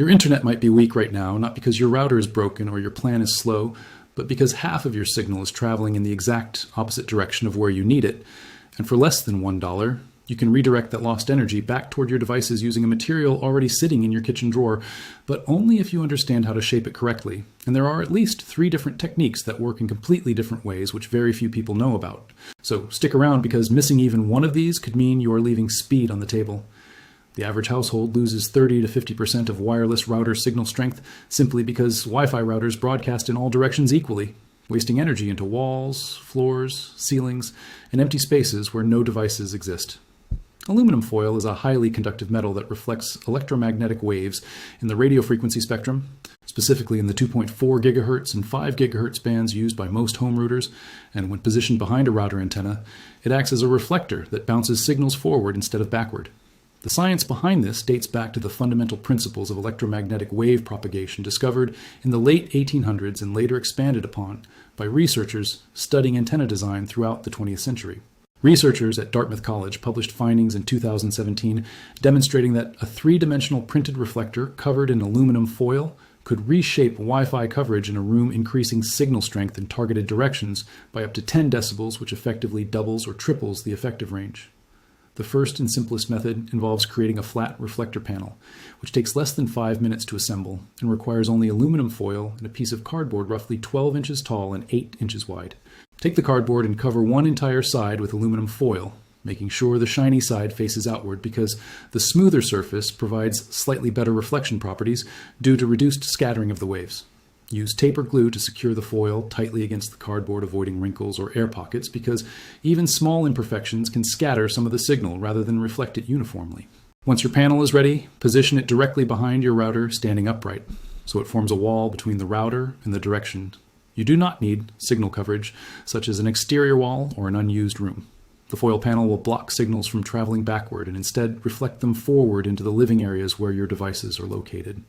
Your internet might be weak right now, not because your router is broken or your plan is slow, but because half of your signal is traveling in the exact opposite direction of where you need it. And for less than $1, you can redirect that lost energy back toward your devices using a material already sitting in your kitchen drawer, but only if you understand how to shape it correctly. And there are at least 3 different techniques that work in completely different ways, which very few people know about. So stick around, because missing even one of these could mean you are leaving speed on the table. The average household loses 30 to 50% of wireless router signal strength simply because Wi-Fi routers broadcast in all directions equally, wasting energy into walls, floors, ceilings, and empty spaces where no devices exist. Aluminum foil is a highly conductive metal that reflects electromagnetic waves in the radio frequency spectrum, specifically in the 2.4 GHz and 5 GHz bands used by most home routers, and when positioned behind a router antenna, it acts as a reflector that bounces signals forward instead of backward. The science behind this dates back to the fundamental principles of electromagnetic wave propagation discovered in the late 1800s and later expanded upon by researchers studying antenna design throughout the 20th century. Researchers at Dartmouth College published findings in 2017 demonstrating that a 3-dimensional printed reflector covered in aluminum foil could reshape Wi-Fi coverage in a room, increasing signal strength in targeted directions by up to 10 decibels, which effectively doubles or triples the effective range. The first and simplest method involves creating a flat reflector panel, which takes less than 5 minutes to assemble and requires only aluminum foil and a piece of cardboard roughly 12 inches tall and 8 inches wide. Take the cardboard and cover one entire side with aluminum foil, making sure the shiny side faces outward, because the smoother surface provides slightly better reflection properties due to reduced scattering of the waves. Use tape or glue to secure the foil tightly against the cardboard, avoiding wrinkles or air pockets, because even small imperfections can scatter some of the signal rather than reflect it uniformly. Once your panel is ready, position it directly behind your router, standing upright, so it forms a wall between the router and the direction. You do not need signal coverage, such as an exterior wall or an unused room. The foil panel will block signals from traveling backward and instead reflect them forward into the living areas where your devices are located.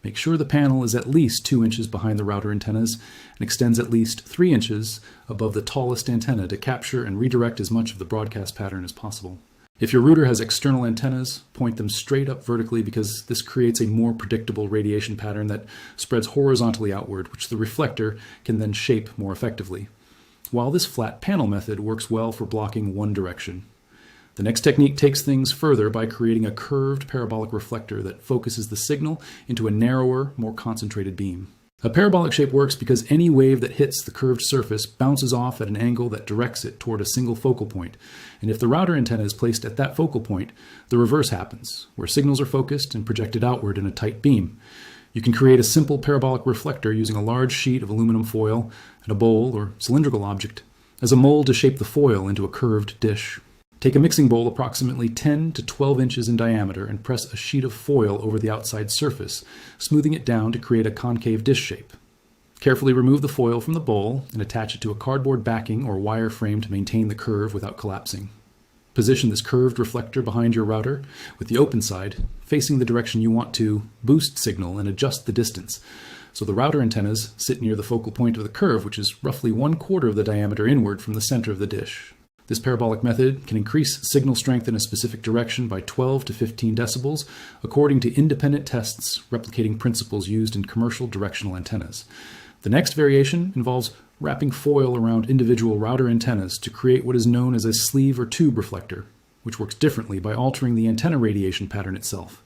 Make sure the panel is at least 2 inches behind the router antennas and extends at least 3 inches above the tallest antenna to capture and redirect as much of the broadcast pattern as possible. If your router has external antennas, point them straight up vertically, because this creates a more predictable radiation pattern that spreads horizontally outward, which the reflector can then shape more effectively. While this flat panel method works well for blocking one direction, the next technique takes things further by creating a curved parabolic reflector that focuses the signal into a narrower, more concentrated beam. A parabolic shape works because any wave that hits the curved surface bounces off at an angle that directs it toward a single focal point. And if the router antenna is placed at that focal point, the reverse happens, where signals are focused and projected outward in a tight beam. You can create a simple parabolic reflector using a large sheet of aluminum foil and a bowl or cylindrical object as a mold to shape the foil into a curved dish. Take a mixing bowl approximately 10 to 12 inches in diameter and press a sheet of foil over the outside surface, smoothing it down to create a concave dish shape. Carefully remove the foil from the bowl and attach it to a cardboard backing or wire frame to maintain the curve without collapsing. Position this curved reflector behind your router, with the open side facing the direction you want to boost signal and adjust the distance, so the router antennas sit near the focal point of the curve, which is roughly 1/4 of the diameter inward from the center of the dish. This parabolic method can increase signal strength in a specific direction by 12 to 15 decibels, according to independent tests replicating principles used in commercial directional antennas. The next variation involves wrapping foil around individual router antennas to create what is known as a sleeve or tube reflector, which works differently by altering the antenna radiation pattern itself.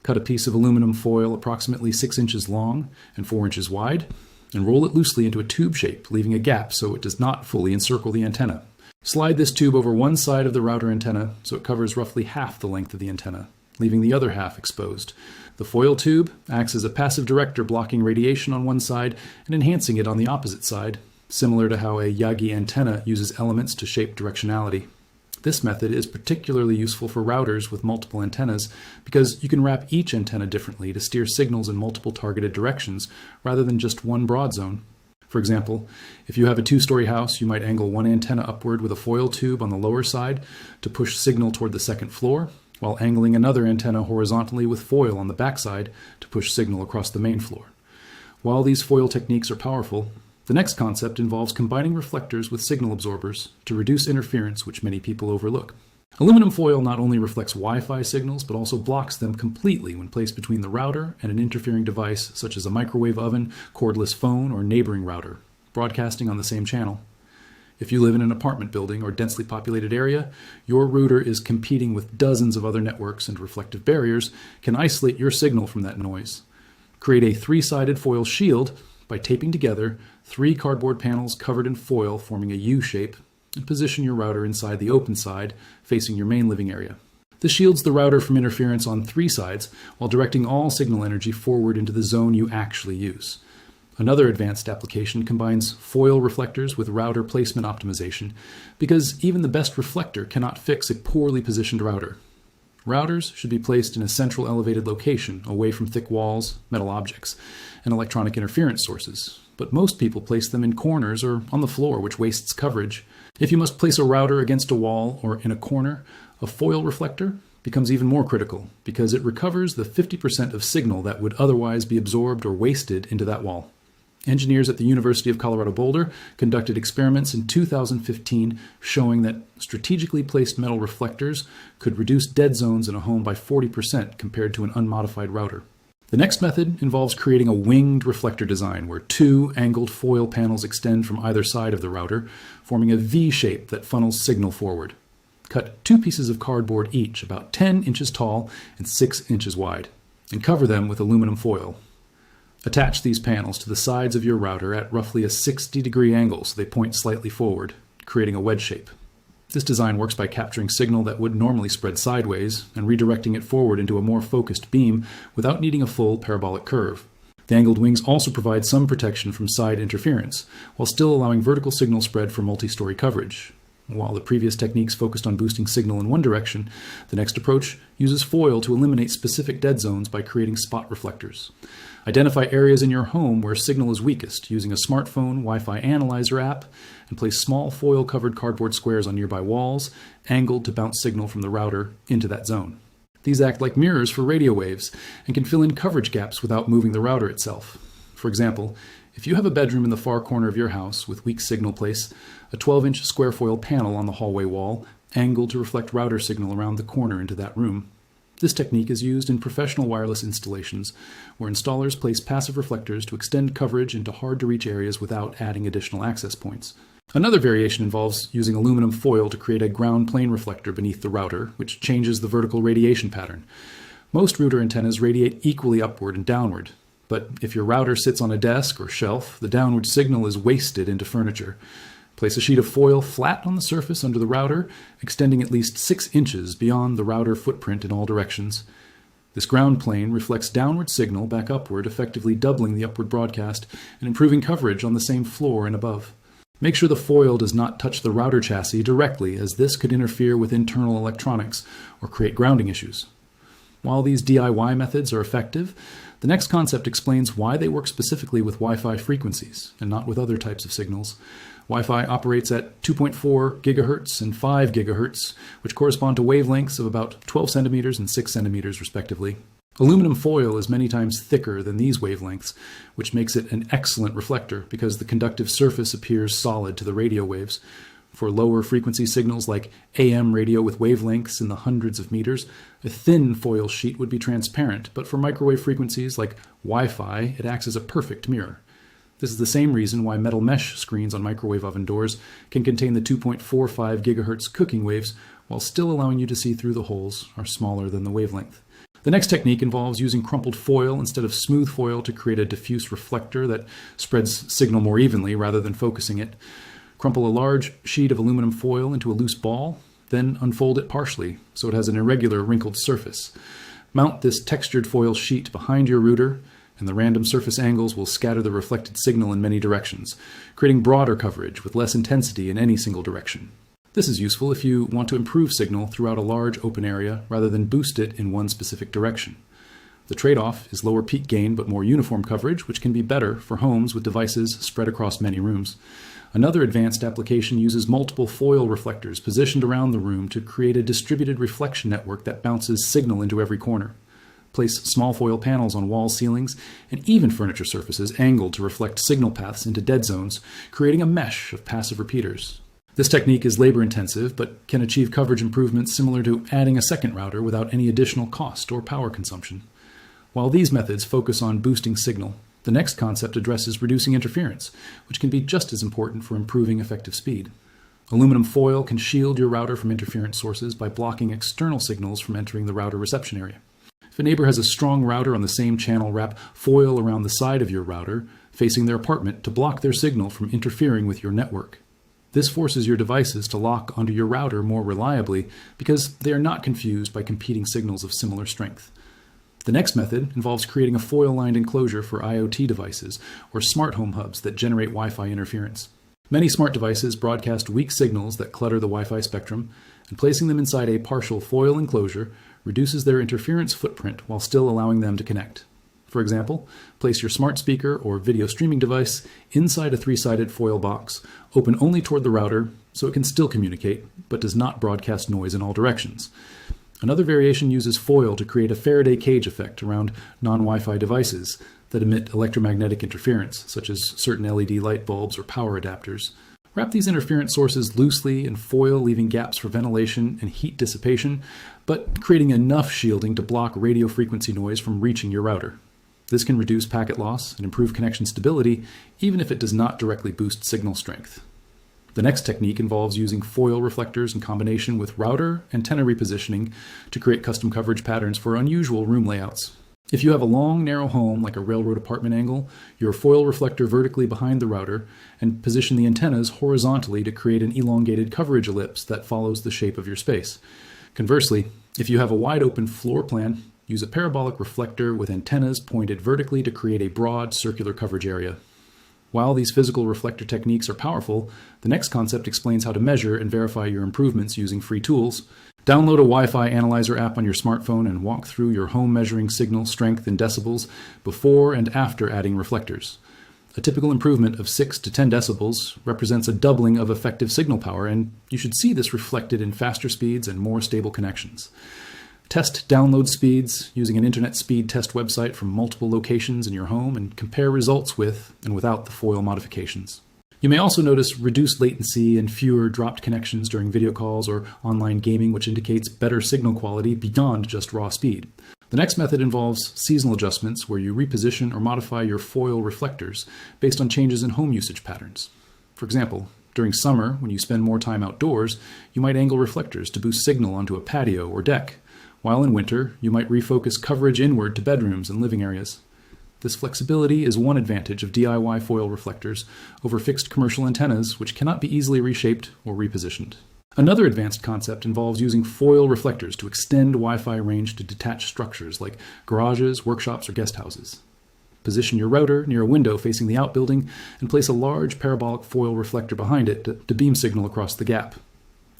Cut a piece of aluminum foil approximately 6 inches long and 4 inches wide, and roll it loosely into a tube shape, leaving a gap so it does not fully encircle the antenna. Slide this tube over one side of the router antenna so it covers roughly half the length of the antenna, leaving the other half exposed. The foil tube acts as a passive director, blocking radiation on one side and enhancing it on the opposite side, similar to how a Yagi antenna uses elements to shape directionality. This method is particularly useful for routers with multiple antennas because you can wrap each antenna differently to steer signals in multiple targeted directions rather than just one broad zone. For example, if you have a 2-story house, you might angle one antenna upward with a foil tube on the lower side to push signal toward the second floor, while angling another antenna horizontally with foil on the backside to push signal across the main floor. While these foil techniques are powerful, the next concept involves combining reflectors with signal absorbers to reduce interference, which many people overlook. Aluminum foil not only reflects Wi-Fi signals, but also blocks them completely when placed between the router and an interfering device such as a microwave oven, cordless phone, or neighboring router, broadcasting on the same channel. If you live in an apartment building or densely populated area, your router is competing with dozens of other networks, and reflective barriers can isolate your signal from that noise. Create a 3-sided foil shield by taping together 3 cardboard panels covered in foil forming a U shape, and position your router inside the open side facing your main living area. This shields the router from interference on 3 sides while directing all signal energy forward into the zone you actually use. Another advanced application combines foil reflectors with router placement optimization, because even the best reflector cannot fix a poorly positioned router. Routers should be placed in a central elevated location, away from thick walls, metal objects, and electronic interference sources, but most people place them in corners or on the floor, which wastes coverage. If you must place a router against a wall or in a corner, a foil reflector becomes even more critical, because it recovers the 50% of signal that would otherwise be absorbed or wasted into that wall. Engineers at the University of Colorado Boulder conducted experiments in 2015 showing that strategically placed metal reflectors could reduce dead zones in a home by 40% compared to an unmodified router. The next method involves creating a winged reflector design where 2 angled foil panels extend from either side of the router, forming a V shape that funnels signal forward. Cut 2 pieces of cardboard each, about 10 inches tall and 6 inches wide, and cover them with aluminum foil. Attach these panels to the sides of your router at roughly a 60-degree angle so they point slightly forward, creating a wedge shape. This design works by capturing signal that would normally spread sideways and redirecting it forward into a more focused beam without needing a full parabolic curve. The angled wings also provide some protection from side interference, while still allowing vertical signal spread for multi-story coverage. While the previous techniques focused on boosting signal in one direction, the next approach uses foil to eliminate specific dead zones by creating spot reflectors. Identify areas in your home where signal is weakest using a smartphone Wi-Fi analyzer app, and place small foil-covered cardboard squares on nearby walls, angled to bounce signal from the router into that zone. These act like mirrors for radio waves and can fill in coverage gaps without moving the router itself. For example, if you have a bedroom in the far corner of your house with weak signal, place a 12-inch square foil panel on the hallway wall, angled to reflect router signal around the corner into that room. This technique is used in professional wireless installations, where installers place passive reflectors to extend coverage into hard-to-reach areas without adding additional access points. Another variation involves using aluminum foil to create a ground plane reflector beneath the router, which changes the vertical radiation pattern. Most router antennas radiate equally upward and downward, but if your router sits on a desk or shelf, the downward signal is wasted into furniture. Place a sheet of foil flat on the surface under the router, extending at least 6 inches beyond the router footprint in all directions. This ground plane reflects downward signal back upward, effectively doubling the upward broadcast and improving coverage on the same floor and above. Make sure the foil does not touch the router chassis directly, as this could interfere with internal electronics or create grounding issues. While these DIY methods are effective, the next concept explains why they work specifically with Wi-Fi frequencies and not with other types of signals. Wi-Fi operates at 2.4 gigahertz and 5 gigahertz, which correspond to wavelengths of about 12 centimeters and 6 centimeters respectively. Aluminum foil is many times thicker than these wavelengths, which makes it an excellent reflector because the conductive surface appears solid to the radio waves. For lower frequency signals like AM radio with wavelengths in the hundreds of meters, a thin foil sheet would be transparent, but for microwave frequencies like Wi-Fi, it acts as a perfect mirror. This is the same reason why metal mesh screens on microwave oven doors can contain the 2.45 gigahertz cooking waves, while still allowing you to see through the holes are smaller than the wavelength. The next technique involves using crumpled foil instead of smooth foil to create a diffuse reflector that spreads signal more evenly rather than focusing it. Crumple a large sheet of aluminum foil into a loose ball, then unfold it partially so it has an irregular wrinkled surface. Mount this textured foil sheet behind your router, and the random surface angles will scatter the reflected signal in many directions, creating broader coverage with less intensity in any single direction. This is useful if you want to improve signal throughout a large open area rather than boost it in one specific direction. The trade-off is lower peak gain but more uniform coverage, which can be better for homes with devices spread across many rooms. Another advanced application uses multiple foil reflectors positioned around the room to create a distributed reflection network that bounces signal into every corner. Place small foil panels on wall ceilings and even furniture surfaces angled to reflect signal paths into dead zones, creating a mesh of passive repeaters. This technique is labor-intensive, but can achieve coverage improvements similar to adding a second router without any additional cost or power consumption. While these methods focus on boosting signal, the next concept addresses reducing interference, which can be just as important for improving effective speed. Aluminum foil can shield your router from interference sources by blocking external signals from entering the router reception area. If a neighbor has a strong router on the same channel, wrap foil around the side of your router, facing their apartment, to block their signal from interfering with your network. This forces your devices to lock onto your router more reliably because they are not confused by competing signals of similar strength. The next method involves creating a foil-lined enclosure for IoT devices or smart home hubs that generate Wi-Fi interference. Many smart devices broadcast weak signals that clutter the Wi-Fi spectrum, and placing them inside a partial foil enclosure reduces their interference footprint while still allowing them to connect. For example, place your smart speaker or video streaming device inside a 3-sided foil box, open only toward the router so it can still communicate, but does not broadcast noise in all directions. Another variation uses foil to create a Faraday cage effect around non-Wi-Fi devices that emit electromagnetic interference, such as certain LED light bulbs or power adapters. Wrap these interference sources loosely in foil, leaving gaps for ventilation and heat dissipation, but creating enough shielding to block radio frequency noise from reaching your router. This can reduce packet loss and improve connection stability, even if it does not directly boost signal strength. The next technique involves using foil reflectors in combination with router antenna repositioning to create custom coverage patterns for unusual room layouts. If you have a long, narrow home like a railroad apartment angle, your foil reflector vertically behind the router and position the antennas horizontally to create an elongated coverage ellipse that follows the shape of your space. Conversely, if you have a wide open floor plan, use a parabolic reflector with antennas pointed vertically to create a broad circular coverage area. While these physical reflector techniques are powerful, the next concept explains how to measure and verify your improvements using free tools. Download a Wi-Fi analyzer app on your smartphone and walk through your home measuring signal strength in decibels before and after adding reflectors. A typical improvement of 6 to 10 decibels represents a doubling of effective signal power, and you should see this reflected in faster speeds and more stable connections. Test download speeds using an internet speed test website from multiple locations in your home and compare results with and without the foil modifications. You may also notice reduced latency and fewer dropped connections during video calls or online gaming, which indicates better signal quality beyond just raw speed. The next method involves seasonal adjustments, where you reposition or modify your foil reflectors based on changes in home usage patterns. For example, during summer, when you spend more time outdoors, you might angle reflectors to boost signal onto a patio or deck, while in winter, you might refocus coverage inward to bedrooms and living areas. This flexibility is one advantage of DIY foil reflectors over fixed commercial antennas, which cannot be easily reshaped or repositioned. Another advanced concept involves using foil reflectors to extend Wi-Fi range to detached structures like garages, workshops, or guest houses. Position your router near a window facing the outbuilding and place a large parabolic foil reflector behind it to beam signal across the gap.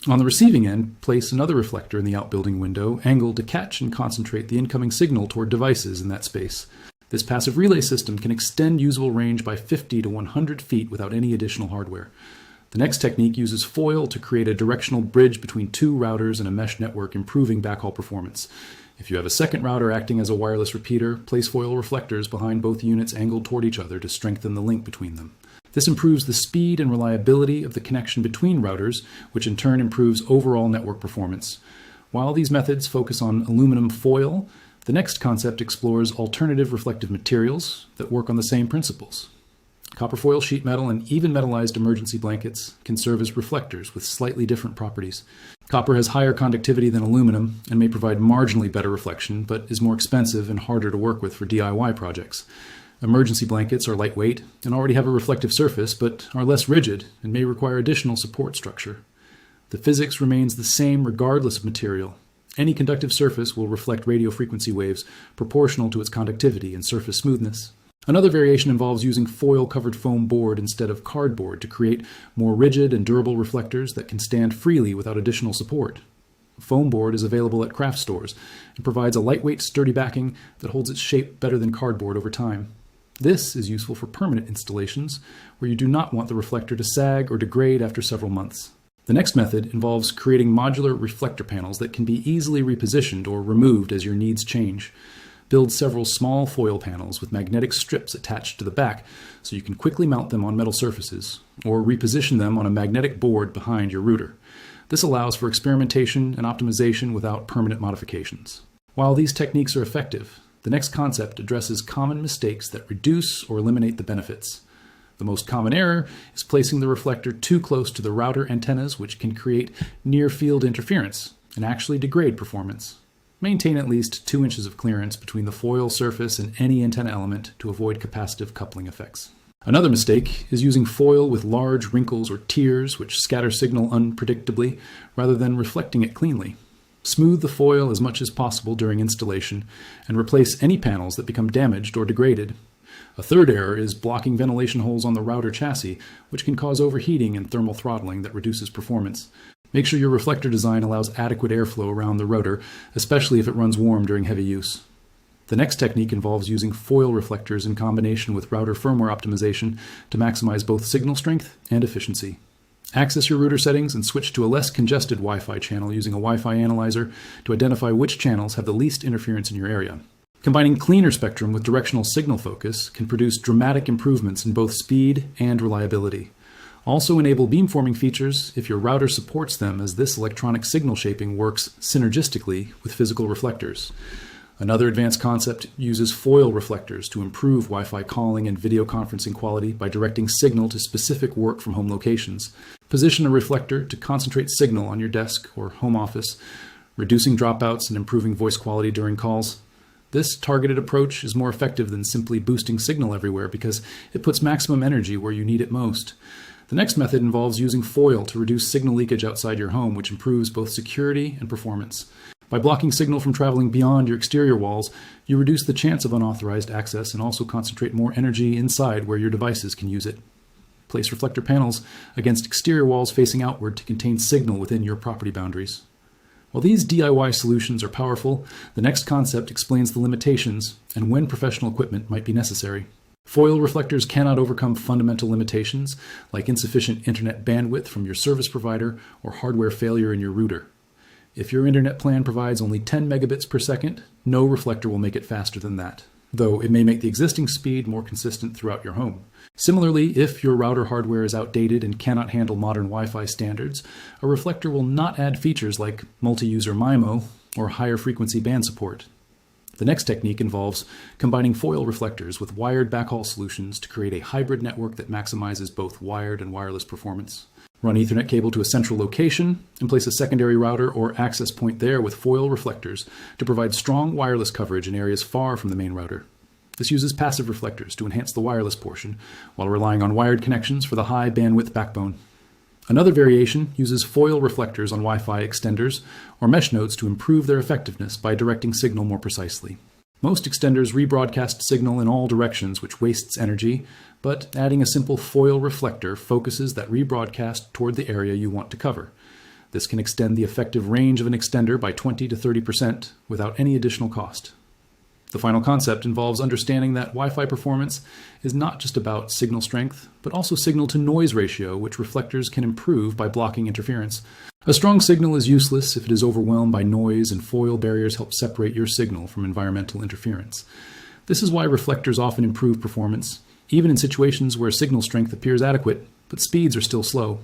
On the receiving end, place another reflector in the outbuilding window, angled to catch and concentrate the incoming signal toward devices in that space. This passive relay system can extend usable range by 50 to 100 feet without any additional hardware. The next technique uses foil to create a directional bridge between two routers in a mesh network, improving backhaul performance. If you have a second router acting as a wireless repeater, place foil reflectors behind both units angled toward each other to strengthen the link between them. This improves the speed and reliability of the connection between routers, which in turn improves overall network performance. While these methods focus on aluminum foil, the next concept explores alternative reflective materials that work on the same principles. Copper foil sheet metal and even metallized emergency blankets can serve as reflectors with slightly different properties. Copper has higher conductivity than aluminum and may provide marginally better reflection, but is more expensive and harder to work with for DIY projects. Emergency blankets are lightweight and already have a reflective surface, but are less rigid and may require additional support structure. The physics remains the same regardless of material. Any conductive surface will reflect radio frequency waves proportional to its conductivity and surface smoothness. Another variation involves using foil-covered foam board instead of cardboard to create more rigid and durable reflectors that can stand freely without additional support. Foam board is available at craft stores and provides a lightweight, sturdy backing that holds its shape better than cardboard over time. This is useful for permanent installations where you do not want the reflector to sag or degrade after several months. The next method involves creating modular reflector panels that can be easily repositioned or removed as your needs change. Build several small foil panels with magnetic strips attached to the back so you can quickly mount them on metal surfaces, or reposition them on a magnetic board behind your router. This allows for experimentation and optimization without permanent modifications. While these techniques are effective, the next concept addresses common mistakes that reduce or eliminate the benefits. The most common error is placing the reflector too close to the router antennas, which can create near-field interference and actually degrade performance. Maintain at least 2 inches of clearance between the foil surface and any antenna element to avoid capacitive coupling effects. Another mistake is using foil with large wrinkles or tears which scatter signal unpredictably rather than reflecting it cleanly. Smooth the foil as much as possible during installation and replace any panels that become damaged or degraded. A third error is blocking ventilation holes on the router chassis, which can cause overheating and thermal throttling that reduces performance. Make sure your reflector design allows adequate airflow around the rotor, especially if it runs warm during heavy use. The next technique involves using foil reflectors in combination with router firmware optimization to maximize both signal strength and efficiency. Access your router settings and switch to a less congested Wi-Fi channel using a Wi-Fi analyzer to identify which channels have the least interference in your area. Combining cleaner spectrum with directional signal focus can produce dramatic improvements in both speed and reliability. Also enable beamforming features if your router supports them, as this electronic signal shaping works synergistically with physical reflectors. Another advanced concept uses foil reflectors to improve Wi-Fi calling and video conferencing quality by directing signal to specific work from home locations. Position a reflector to concentrate signal on your desk or home office, reducing dropouts and improving voice quality during calls. This targeted approach is more effective than simply boosting signal everywhere because it puts maximum energy where you need it most. The next method involves using foil to reduce signal leakage outside your home, which improves both security and performance. By blocking signal from traveling beyond your exterior walls, you reduce the chance of unauthorized access and also concentrate more energy inside where your devices can use it. Place reflector panels against exterior walls facing outward to contain signal within your property boundaries. While these DIY solutions are powerful, the next concept explains the limitations and when professional equipment might be necessary. Foil reflectors cannot overcome fundamental limitations like insufficient internet bandwidth from your service provider or hardware failure in your router. If your internet plan provides only 10 megabits per second, no reflector will make it faster than that, though it may make the existing speed more consistent throughout your home. Similarly, if your router hardware is outdated and cannot handle modern Wi-Fi standards, a reflector will not add features like multi-user MIMO or higher frequency band support. The next technique involves combining foil reflectors with wired backhaul solutions to create a hybrid network that maximizes both wired and wireless performance. Run Ethernet cable to a central location and place a secondary router or access point there with foil reflectors to provide strong wireless coverage in areas far from the main router. This uses passive reflectors to enhance the wireless portion while relying on wired connections for the high bandwidth backbone. Another variation uses foil reflectors on Wi-Fi extenders or mesh nodes to improve their effectiveness by directing signal more precisely. Most extenders rebroadcast signal in all directions, which wastes energy, but adding a simple foil reflector focuses that rebroadcast toward the area you want to cover. This can extend the effective range of an extender by 20 to 30% without any additional cost. The final concept involves understanding that Wi-Fi performance is not just about signal strength, but also signal-to-noise ratio, which reflectors can improve by blocking interference. A strong signal is useless if it is overwhelmed by noise, and foil barriers help separate your signal from environmental interference. This is why reflectors often improve performance, even in situations where signal strength appears adequate, but speeds are still slow.